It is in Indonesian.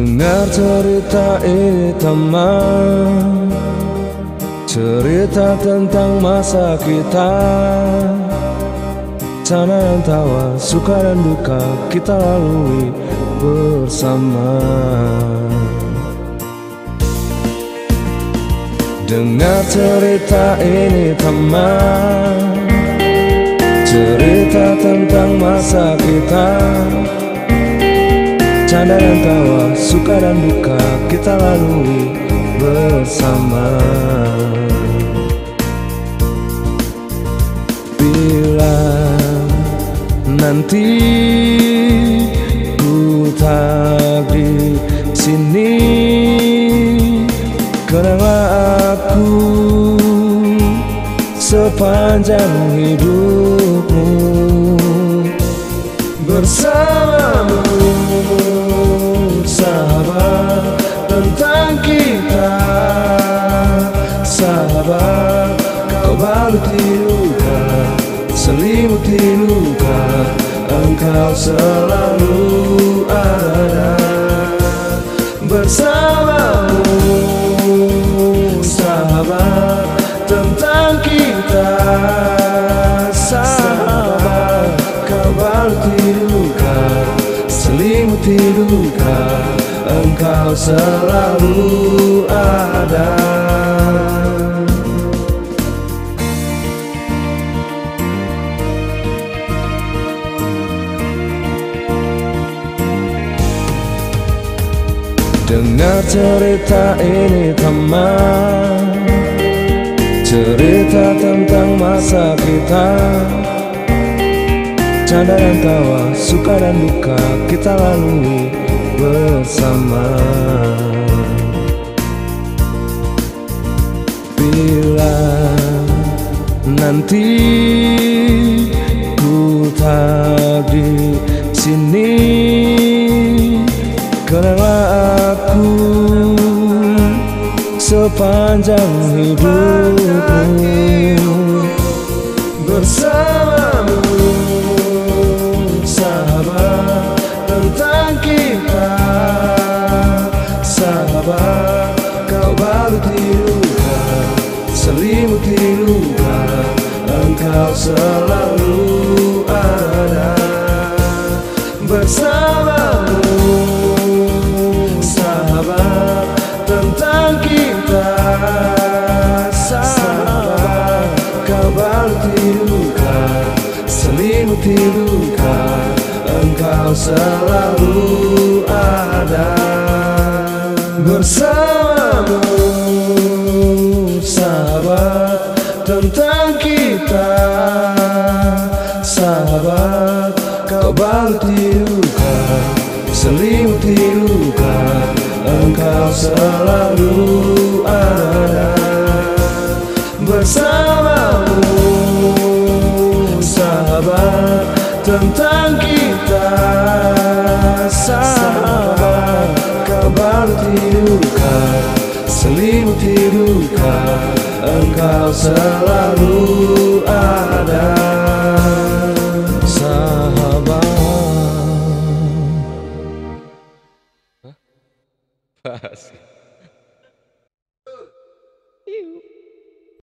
Dengar cerita ini teman, cerita tentang masa kita, canda dan tawa, suka dan duka kita lalui bersama. Dengar cerita ini teman, cerita tentang masa kita, canda dan tawa, suka dan duka kita lalui bersama. Bila nanti ku tak di sini, kenanglah aku sepanjang hidupmu. Bersamamu sahabat tentang kita, sahabat kau baluti luka, selimuti luka, engkau selalu ada. Bersamamu sahabat tentang kita, sahabat kau baluti luka, selimuti luka, engkau selalu ada. Dengar cerita ini teman, cerita tentang masa kita, canda dan tawa, suka dan duka kita lalui bersama. Bila nanti ku tak di sini, kenanglah aku sepanjang hidupmu. Bersamamu sahabat tentang kita, sahabat kau baluti luka, selimuti luka, engkau selalu ada. Bersamamu sahabat tentang kita, sahabat kau baluti luka, selimuti luka, engkau selalu ada. Bersamamu sahabat tentang kita, sahabat kau baluti luka, selimuti luka, engkau selalu ada. Bersamamu sahabat tentang kita, sahabat kau baluti luka, selimuti luka, engkau selalu ada.